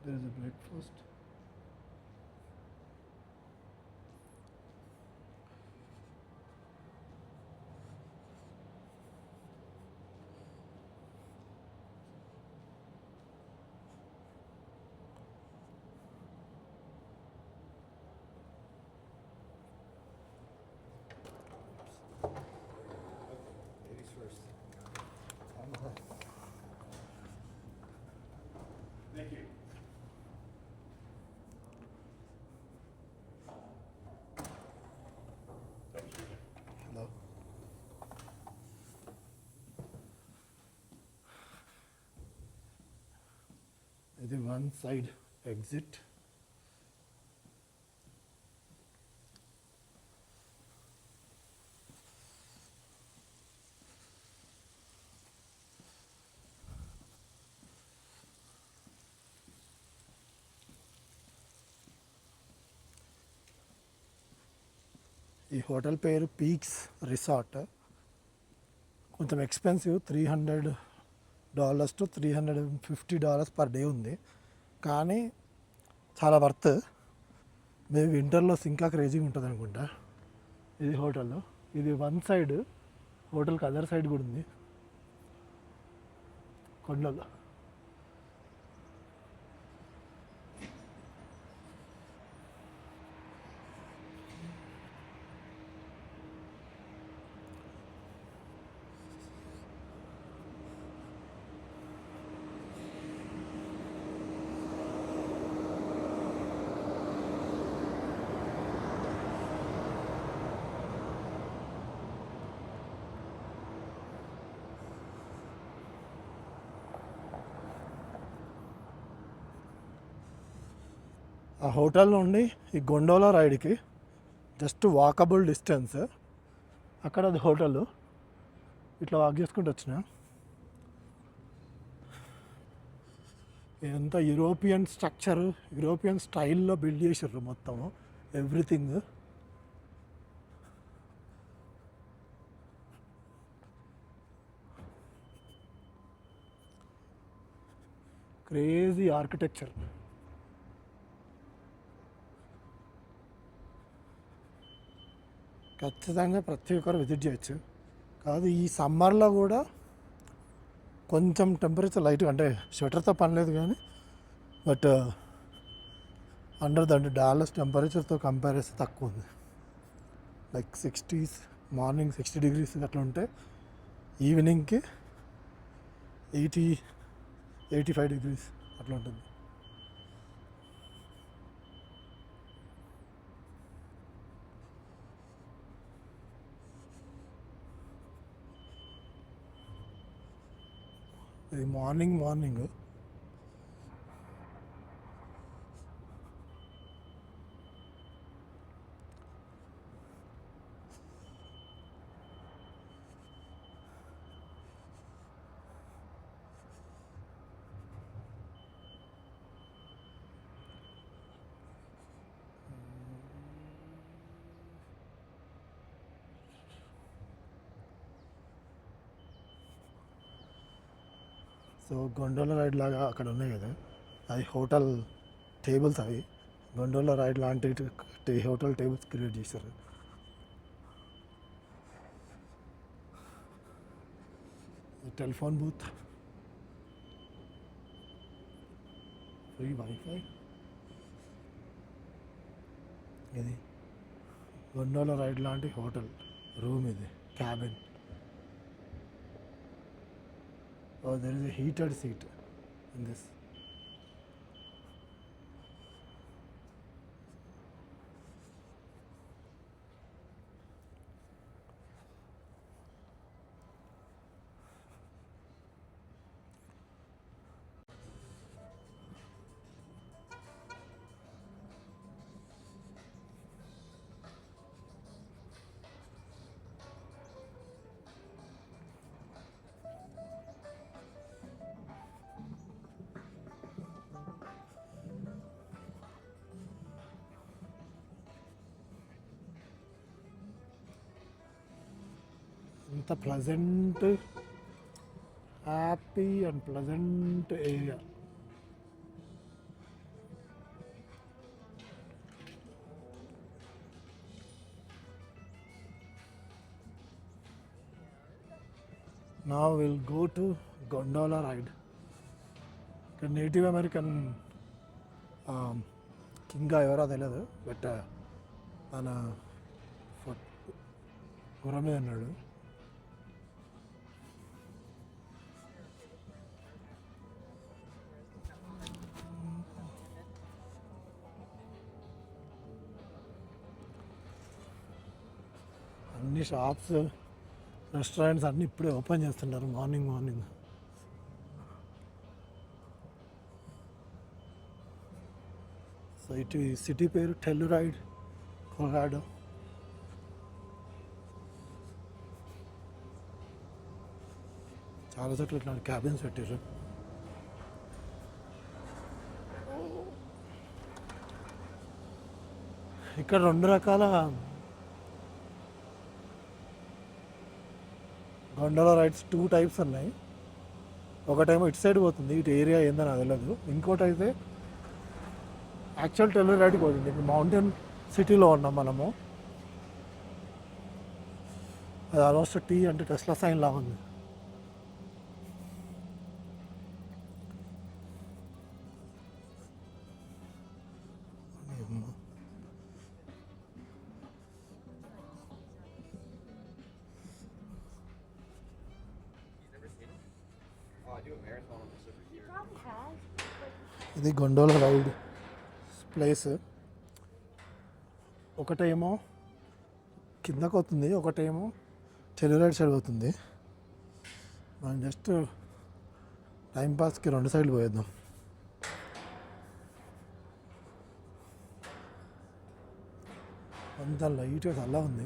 There is a breakfast. Ladies first. Thank you. Hello. ఇది one side exit. ఈ hotel పేరు peaks resort. కొంచెం expensive, $300 to $350 per day ఉంది, కానీ చాలా వర్త్. మేబీ వింటర్లో ఇంకా క్రేజీగా ఉంటుంది అనుకుంటా. ఇది హోటల్, ఇది వన్ సైడ్. హోటల్కి అదర్ సైడ్ కూడా ఉంది, కొండలు. ఆ హోటల్ నుండి ఈ గొండోలా రైడ్కి జస్ట్ వాకబుల్ డిస్టెన్స్. అక్కడ అది హోటల్. ఇట్లా వాక్ చేసుకుంటూ వచ్చిన. ఇదంతా యూరోపియన్ స్ట్రక్చర్, యూరోపియన్ స్టైల్లో బిల్డ్ చేసారు మొత్తము, ఎవ్రీథింగ్. Crazy architecture. ఖచ్చితంగా ప్రతి ఒక్కరు విజిట్ చేయొచ్చు. కాదు, ఈ సమ్మర్లో కూడా కొంచెం టెంపరేచర్ లైట్గా, అంటే స్వెటర్తో పని లేదు కానీ, బట్ $100 టెంపరేచర్తో కంపేర్ చేస్తే తక్కువ ఉంది. లైక్ 60s, మార్నింగ్ 60 degrees అట్లా ఉంటే, ఈవినింగ్కి 85 degrees అట్లా ఉంటుంది. ఇది మార్నింగ్. సో గొండోలా రైడ్ లాగా అక్కడ ఉన్నాయి కదా, అది హోటల్ టేబుల్స్. అవి గొండోలా రైడ్ లాంటి హోటల్ టేబుల్స్ క్రియేట్ చేశారు. Telephone booth, free wifi. ఇది గొండోలా రైడ్ లాంటి హోటల్ రూమ్, ఇది cabin. Oh, there is a heated seat in this. ఇంత pleasant, happy and pleasant area. నా will go to gondola ride. ఇక్కడ native American king ఎవరో తెలియదు, but మన గుర్రం మీద ఉన్నాడు. అన్ని షాప్స్, రెస్టారెంట్స్ అన్నీ ఇప్పుడే ఓపెన్ చేస్తున్నారు మార్నింగ్. సో ఇటు సిటీ పేరు టెల్లురైడ్, కొలరాడో. చాలా చోట్ల ఇట్లాంటి క్యాబిన్స్ పెట్టారు. ఇక్కడ 2 రకాల గొండోలా రైడ్స్, 2 టైప్స్ ఉన్నాయి. ఒకటేమో ఇటు సైడ్ పోతుంది, ఇటు ఏరియా ఏందో నాకు తెలియదు. ఇంకోటి అయితే యాక్చువల్ టెల్లురైడ్కి పోతుంది. ఇప్పుడు మౌంటైన్ సిటీలో ఉన్నాం మనము. అది ఆల్మోస్ట్ టీ అంటే టెస్లా సైన్ లాగా ఉంది. Oh, I do a marathon on this every year. Probably has. ఇది గొండోలా రైడ్ ప్లేస్. ఒకటేమో కిందకు అవుతుంది, ఒకటేమో టెల్లురైడ్ సైడ్ అవుతుంది. మనం జస్ట్ టైంపాస్కి 2 సైడ్లు పోయేద్దాం. అంత లైట్గా చల్లగా ఉంది.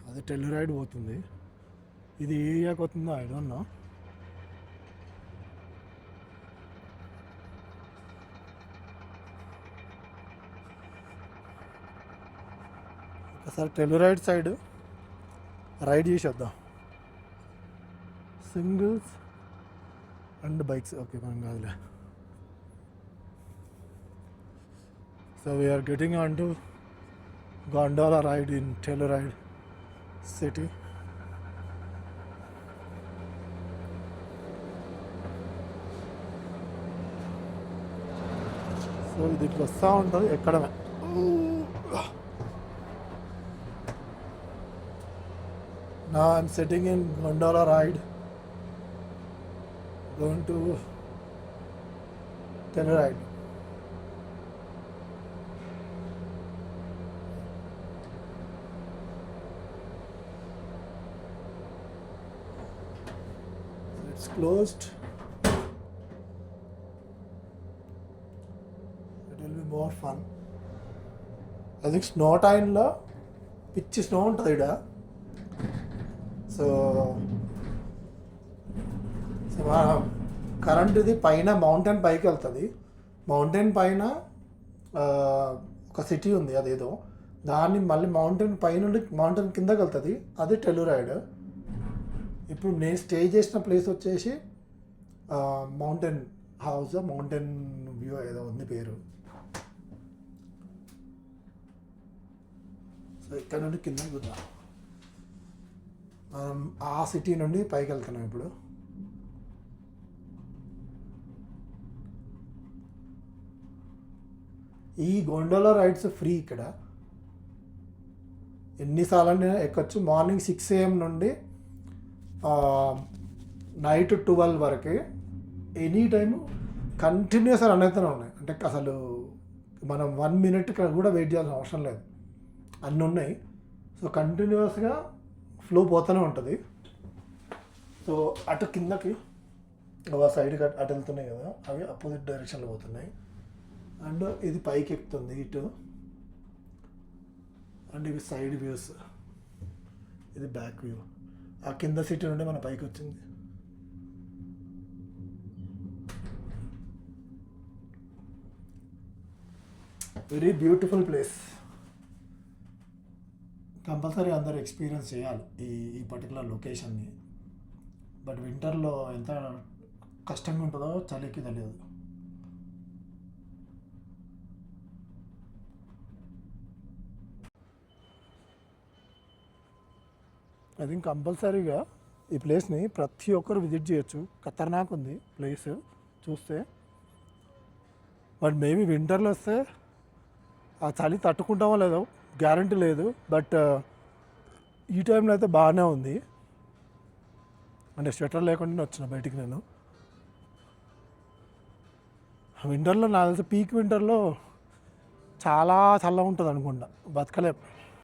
అది టెల్లురైడ్ పోతుంది. ఇది ఏ ఏరియాకి పోతుందో ఐ డోంట్ నో. ఒకసారి టెల్లురైడ్ సైడ్ రైడ్ చేసి వద్దాం. సింగిల్స్ అండ్ బైక్స్ ఓకే మనం కాదులే. So we are getting on to gondola ride in Telluride city. So ఇది ఇట్లా వస్తూ ఉంటుంది ఎక్కడమే. Now I'm sitting in gondola ride going to Telluride. It's closed. It will be more fun. I think snow time lo pitch snow untadi ida. So current ఇది పైన mountain పైకి వెళ్తుంది. Mountain పైన ఒక సిటీ ఉంది అదేదో, దాన్ని మళ్ళీ మౌంటైన్ పై నుండి మౌంటైన్ కిందకి వెళ్తుంది, అది టెల్లురైడ్. ఇప్పుడు నేను స్టే చేసిన ప్లేస్ వచ్చేసి మౌంటైన్ హౌస్, మౌంటైన్ వ్యూ ఏదో ఉంది పేరు. సో ఇక్కడ నుండి కిందకి చూద్దాం. మనం ఆ సిటీ నుండి పైకి వెళ్తున్నాం ఇప్పుడు. ఈ గొండోలా రైడ్స్ ఫ్రీ ఇక్కడ, ఎన్నిసార్లు ఎక్కొచ్చు. మార్నింగ్ 6 AM నుండి నైట్ 12 వరకు ఎనీ టైము కంటిన్యూస్ రన్ అవుతూనే ఉన్నాయి. అంటే అసలు మనం 1 minute కూడా వెయిట్ చేయాల్సిన అవసరం లేదు, అన్నీ ఉన్నాయి. సో కంటిన్యూస్గా ఫ్లో పోతూనే ఉంటుంది. సో అటు కిందకి సైడ్కి అటు వెళ్తున్నాయి కదా, అవి అపోజిట్ డైరెక్షన్లో పోతున్నాయి. అండ్ ఇది పైకి ఎక్కుతుంది ఇటు, అండ్ ఇవి సైడ్ వ్యూస్, ఇది బ్యాక్ వ్యూ. ఆ కింద సిటీ నుండి మన పైకి వచ్చింది. Very beautiful place. కంపల్సరీ అందరూ ఎక్స్పీరియన్స్ చేయాలి ఈ పర్టికులర్ లొకేషన్ని. బట్ వింటర్లో ఎంత కష్టంగా ఉంటుందో చలికి తెలియదు. ఐ థింక్ కంపల్సరీగా ఈ ప్లేస్ని ప్రతి ఒక్కరు విజిట్ చేయొచ్చు. ఖతర్నాక్ ఉంది ప్లేస్ చూస్తే. బట్ మేబీ వింటర్లో వస్తే ఆ చలి తట్టుకుంటామో లేదో గ్యారంటీ లేదు. బట్ ఈ టైంలో అయితే బాగానే ఉంది. అంటే స్వెటర్ లేకుండా వచ్చిన బయటికి నేను. వింటర్లో నాకు తెలిసి పీక్ వింటర్లో చాలా చల్లగా ఉంటుంది అనుకుంటా, బతకలేం.